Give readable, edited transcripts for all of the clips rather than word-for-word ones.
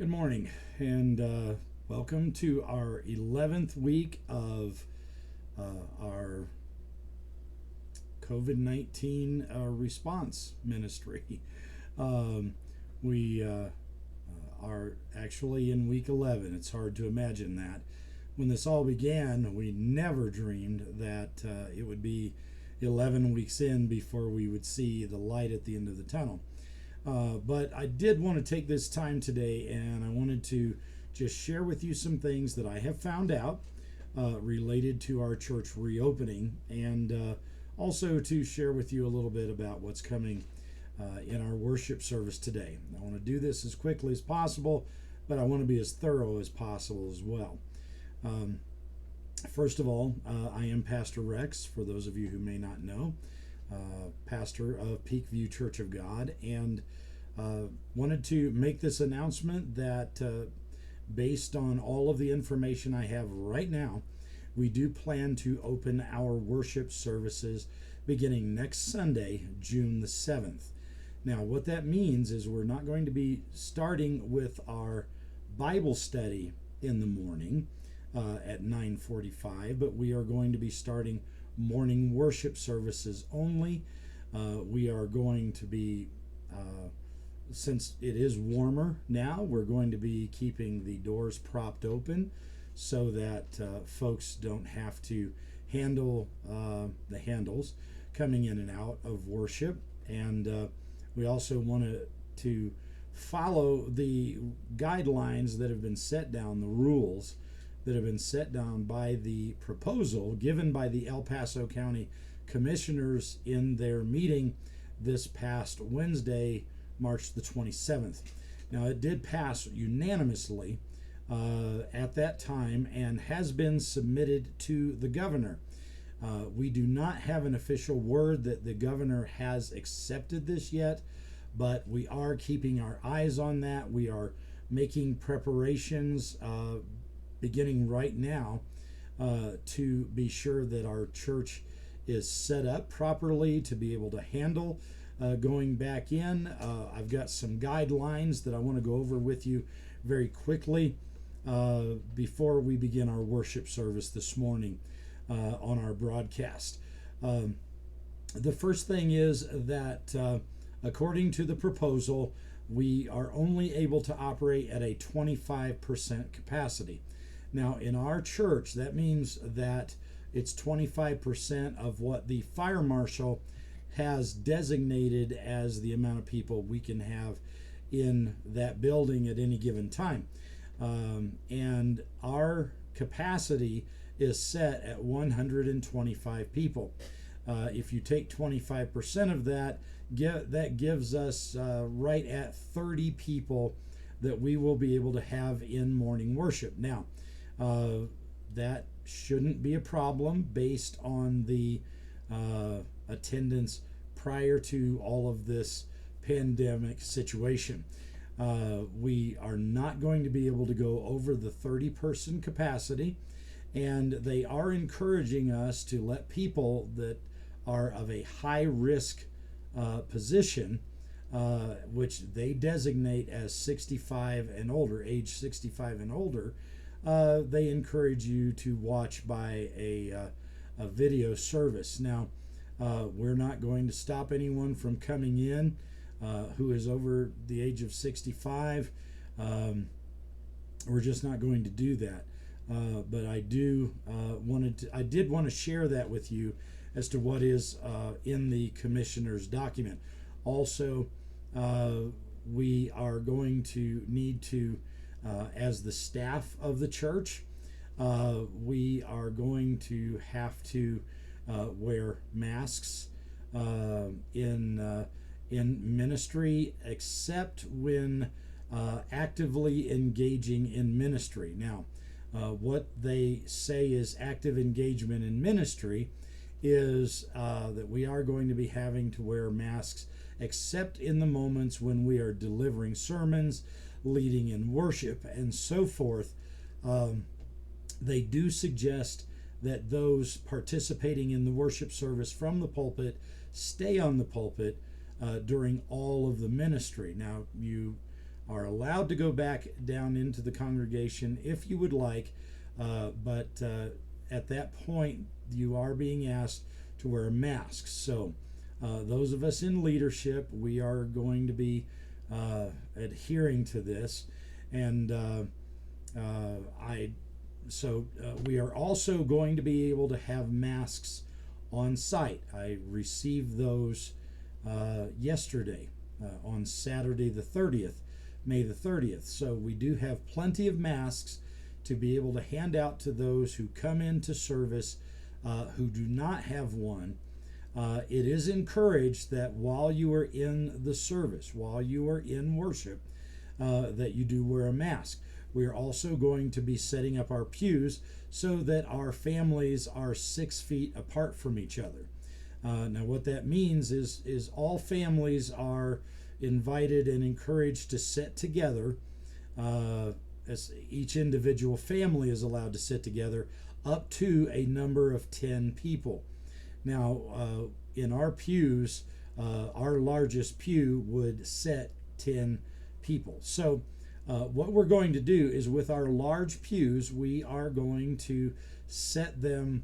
Good morning, and welcome to our 11th week of our COVID 19 response ministry. Um, we are actually in week 11. It's hard to imagine that. When this all began, we never dreamed that it would be 11 weeks in before we would see the light at the end of the tunnel. But I did want to take this time today and I wanted to just share with you some things that I have found out related to our church reopening, and also to share with you a little bit about what's coming in our worship service today. I want to do this as quickly as possible, but I want to be as thorough as possible as well. Um, First of all, I am Pastor Rex, for those of you who may not know. Pastor of Peakview Church of God, and wanted to make this announcement that based on all of the information I have right now, we do plan to open our worship services beginning next Sunday, June the 7th. Now, what that means is we're not going to be starting with our Bible study in the morning at 9:45, but we are going to be starting morning worship services only. We are going to be, since it is warmer now, we're going to be keeping the doors propped open so that folks don't have to handle the handles coming in and out of worship. And we also want to follow the guidelines that have been set down, the rules that have been set down by the proposal given by the El Paso County Commissioners in their meeting this past Wednesday, March the 27th. Now, it did pass unanimously at that time and has been submitted to the governor. We do not have an official word that the governor has accepted this yet, but we are keeping our eyes on that. We are making preparations beginning right now to be sure that our church is set up properly to be able to handle going back in. I've got some guidelines that I want to go over with you very quickly before we begin our worship service this morning on our broadcast. The first thing is that according to the proposal, we are only able to operate at a 25% capacity. Now, in our church, that means that it's 25% of what the fire marshal has designated as the amount of people we can have in that building at any given time. And our capacity is set at 125 people. If you take 25% of that, that gives us right at 30 people that we will be able to have in morning worship. Now, that shouldn't be a problem based on the attendance prior to all of this pandemic situation. We are not going to be able to go over the 30-person capacity, and they are encouraging us to let people that are of a high risk position, which they designate as 65 and older, age 65 and older. They encourage you to watch by a video service. Now, we're not going to stop anyone from coming in who is over the age of 65. We're just not going to do that. But I did want to share that with you as to what is in the commissioner's document. Also, we are going to need to, as the staff of the church, we are going to have to wear masks in ministry, except when actively engaging in ministry. Now, what they say is active engagement in ministry is that we are going to be having to wear masks except in the moments when we are delivering sermons, leading in worship, and so forth. They do suggest that those participating in the worship service from the pulpit stay on the pulpit during all of the ministry. Now, you are allowed to go back down into the congregation if you would like, but at that point, you are being asked to wear a mask. So, those of us in leadership, we are going to be adhering to this, and we are also going to be able to have masks on site. I received those yesterday on Saturday the 30th, May the 30th. So we do have plenty of masks to be able to hand out to those who come into service who do not have one. It is encouraged that while you are in the service, while you are in worship, that you do wear a mask. We are also going to be setting up our pews so that our families are 6 feet apart from each other. Now, what that means is all families are invited and encouraged to sit together. As each individual family is allowed to sit together up to a number of 10 people. Now, in our pews, our largest pew would set 10 people. So, what we're going to do is with our large pews, we are going to set them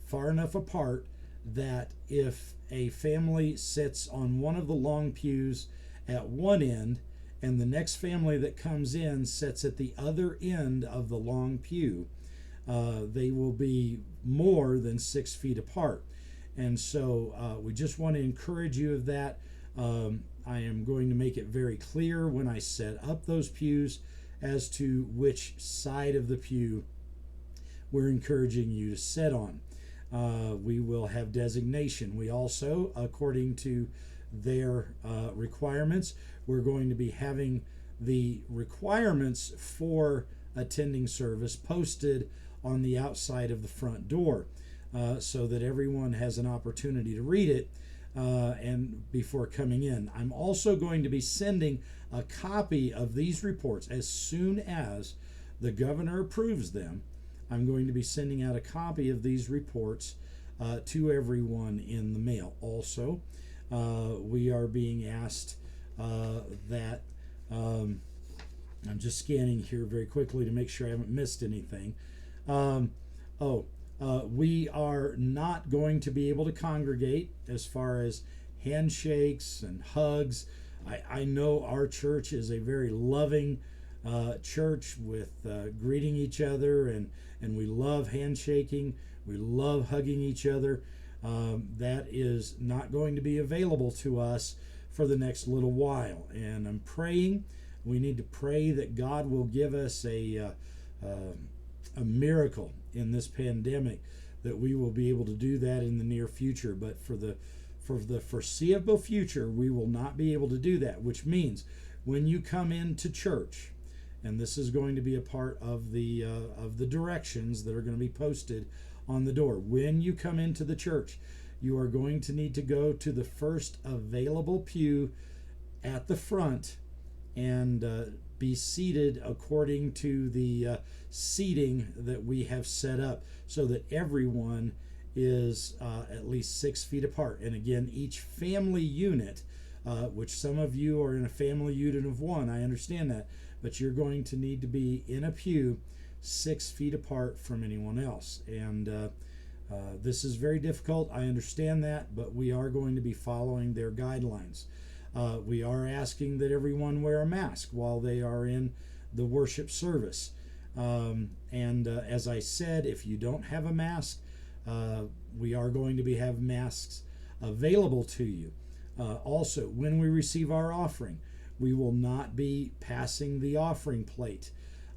far enough apart that if a family sits on one of the long pews at one end and the next family that comes in sits at the other end of the long pew, they will be more than 6 feet apart. And so we just want to encourage you of that. I am going to make it very clear when I set up those pews as to which side of the pew we're encouraging you to sit on. We will have designation. We also, according to their requirements, we're going to be having the requirements for attending service posted on the outside of the front door so that everyone has an opportunity to read it and before coming in. I'm also going to be sending a copy of these reports as soon as the governor approves them. I'm going to be sending out a copy of these reports to everyone in the mail. Also, we are being asked that I'm just scanning here very quickly to make sure I haven't missed anything. We are not going to be able to congregate as far as handshakes and hugs. I know our church is a very loving church with greeting each other, and we love handshaking. We love hugging each other. That is not going to be available to us for the next little while. And I'm praying. We need to pray that God will give us a miracle in this pandemic, that we will be able to do that in the near future. But for the foreseeable future, we will not be able to do that, which means when you come into church, and this is going to be a part of the directions that are going to be posted on the door. When you come into the church, you are going to need to go to the first available pew at the front and be seated according to the seating that we have set up so that everyone is at least 6 feet apart. And again, each family unit, which some of you are in a family unit of one, I understand that, but you're going to need to be in a pew 6 feet apart from anyone else. And this is very difficult. I understand that, but we are going to be following their guidelines. We are asking that everyone wear a mask while they are in the worship service. As I said, if you don't have a mask, we are going to have masks available to you. Also, when we receive our offering, we will not be passing the offering plate.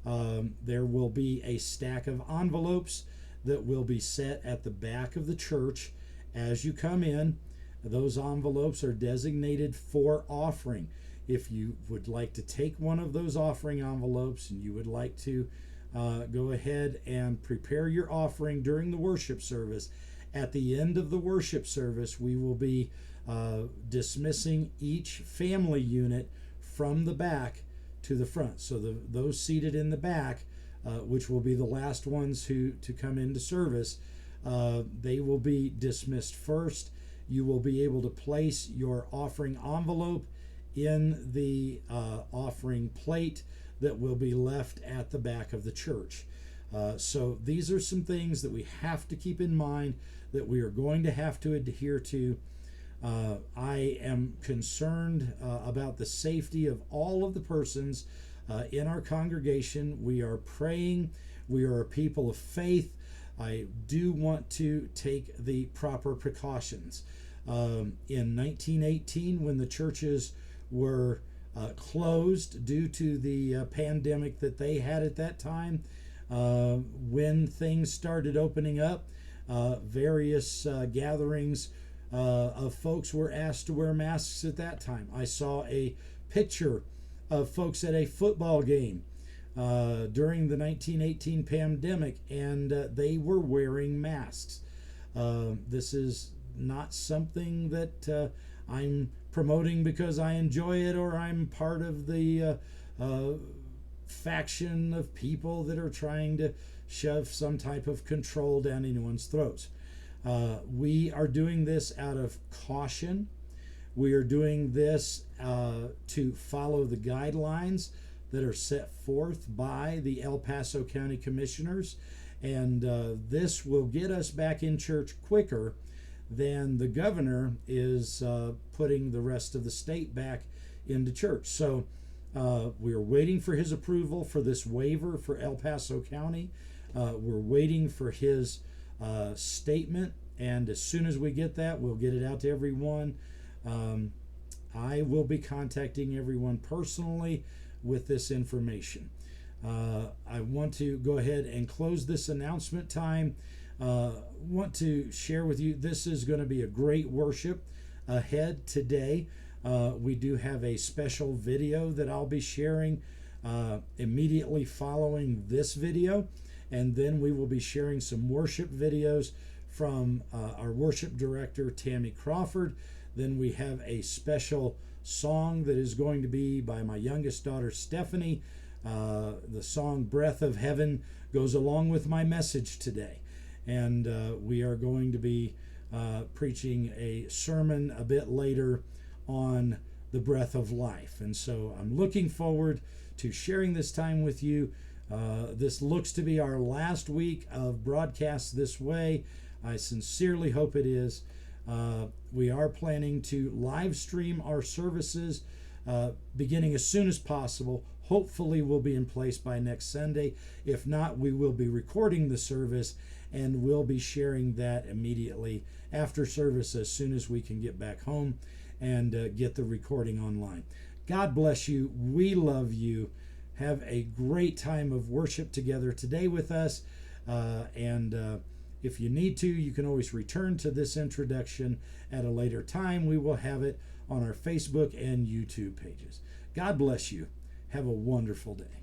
There will be a stack of envelopes that will be set at the back of the church as you come in. Those envelopes are designated for offering. If you would like to take one of those offering envelopes and you would like to go ahead and prepare your offering during the worship service, at the end of the worship service, we will be dismissing each family unit from the back to the front. So those seated in the back, which will be the last ones to come into service, they will be dismissed first. You will be able to place your offering envelope in the offering plate that will be left at the back of the church. So these are some things that we have to keep in mind, that we are going to have to adhere to. I am concerned about the safety of all of the persons in our congregation. We are praying. We are a people of faith. I do want to take the proper precautions. In 1918, when the churches were closed due to the pandemic that they had at that time, when things started opening up, various gatherings of folks were asked to wear masks at that time. I saw a picture of folks at a football game during the 1918 pandemic, and they were wearing masks. This is not something that I'm promoting because I enjoy it, or I'm part of the faction of people that are trying to shove some type of control down anyone's throats. We are doing this out of caution. We are doing this to follow the guidelines that are set forth by the El Paso County Commissioners, and this will get us back in church quicker than the governor is putting the rest of the state back into church. So we're waiting for his approval for this waiver for El Paso County. We're waiting for his statement, and as soon as we get that, we'll get it out to everyone. I will be contacting everyone personally with this information. I want to go ahead and close this announcement time. Want to share with you, this is going to be a great worship ahead today. We do have a special video that I'll be sharing immediately following this video, and then we will be sharing some worship videos from our worship director, Tammy Crawford. Then we have a special song that is going to be by my youngest daughter, Stephanie. The song Breath of Heaven goes along with my message today. And we are going to be preaching a sermon a bit later on the breath of life. And so I'm looking forward to sharing this time with you. This looks to be our last week of broadcasts this way. I sincerely hope it is. We are planning to live stream our services beginning as soon as possible. Hopefully we'll be in place by next Sunday. If not, we will be recording the service, and we'll be sharing that immediately after service as soon as we can get back home and get the recording online. God bless you. We love you. Have a great time of worship together today with us. If you need to, you can always return to this introduction at a later time. We will have it on our Facebook and YouTube pages. God bless you. Have a wonderful day.